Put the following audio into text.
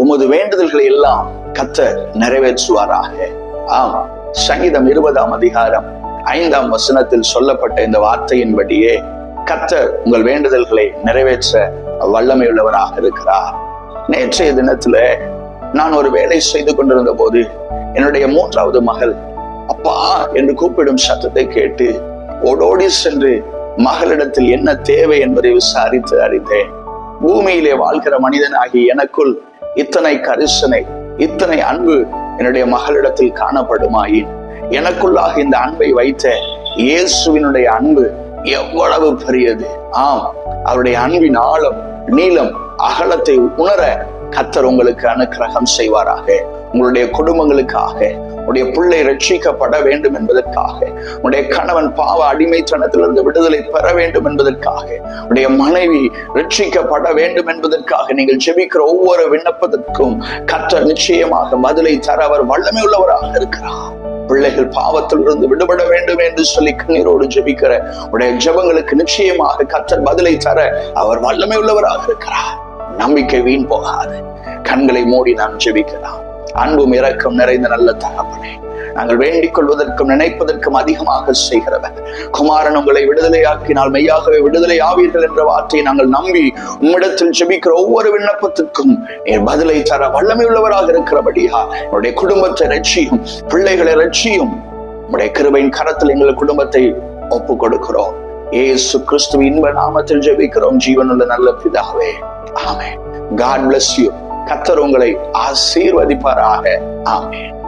உமது வேண்டுதல்களை எல்லாம் கர்த்தர் நிறைவேற்றுவாராக. ஆம், சங்கீதம் 20ஆம் அதிகாரம் 5ஆம் வசனத்தில் சொல்லப்பட்ட இந்த வார்த்தையின்படியே கர்த்தர் உங்கள் வேண்டுதல்களை நிறைவேற்ற வல்லமை உள்ளவராக இருக்கிறார். நேற்றைய தினத்துல நான் ஒரு வேலை செய்து கொண்டிருந்த போது என்னுடைய 3வது மகள் அப்பா என்று கூப்பிடும் சத்தத்தை கேட்டு ஓடோடி சென்று மகளிடத்தில் என்ன தேவை என்பதை விசாரித்து அறிந்தேன். பூமியிலே வாழ்கிற மனிதனாகி எனக்குள் இத்தனை கரிசனை, இத்தனை அன்பு என்னுடைய மகளிடத்தில் காணப்படுமாயின், எனக்குள்ளாக இந்த அன்பை வைத்த இயேசுவினுடைய அன்பு எவ்வளவு பெரியது. ஆம், அவருடைய அன்பின் ஆழம், நீளம், அகலத்தை உணர கர்த்தர் உங்களுக்கு அனுக்கிரகம் செய்வாராக. உங்களுடைய குடும்பங்களுக்காக, உடைய பிள்ளை ரட்சிக்கப்பட வேண்டும் என்பதற்காக, உடைய கணவன் பாவ அடிமைத்தனத்திலிருந்து விடுதலை பெற வேண்டும் என்பதற்காக, உடைய மனைவி ரட்சிக்கப்பட வேண்டும் என்பதற்காக நீங்கள் ஜெபிக்கிற ஒவ்வொரு விண்ணப்பத்திற்கும் கர்த்தர் நிச்சயமாக பதிலை தர அவர் வல்லமை உள்ளவராக இருக்கிறார். பிள்ளைகள் பாவத்திலிருந்து விடுபட வேண்டும் என்று சொல்லி கண்ணீரோடு ஜெபிக்கிற உடைய ஜெபங்களுக்கு நிச்சயமாக கர்த்தர் பதிலை தர அவர் வல்லமை உள்ளவராக இருக்கிறார். நம்பிக்கை வீண் போகாது. கண்களை மூடி நாம் ஜெபிக்கலாம். அன்பும் இரக்கம் நிறைந்த நல்ல தகப்பனே, நாங்கள் வேண்டிக் கொள்வதற்கும் நினைப்பதற்கும் அதிகமாக செய்கிறவர். குமாரன் உங்களை விடுதலையாக்கினால் மெய்யாகவே விடுதலை ஆவீர்கள் என்ற வார்த்தையை நாங்கள் நம்பி உம்மிடத்தில் ஜெபிக்கிற ஒவ்வொரு விண்ணப்பத்திற்கும் நீர் பதிலை தர வல்லமை உள்ளவராக இருக்கிறபடியா என்னுடைய குடும்பத்தை ரட்சியும், பிள்ளைகளை ரட்சியும். உடைய கிருபையின் கரத்தில் எங்கள் குடும்பத்தை ஒப்பு கொடுக்கிறோம். இயேசு கிறிஸ்துவின் இன்ப நாமத்தில் ஜெபிக்கிறோம் ஜீவனுள்ள நல்ல பிதாவே, ஆமென். God bless you. கர்த்தர் உங்களை ஆசீர்வதிப்பாராக. ஆமென்.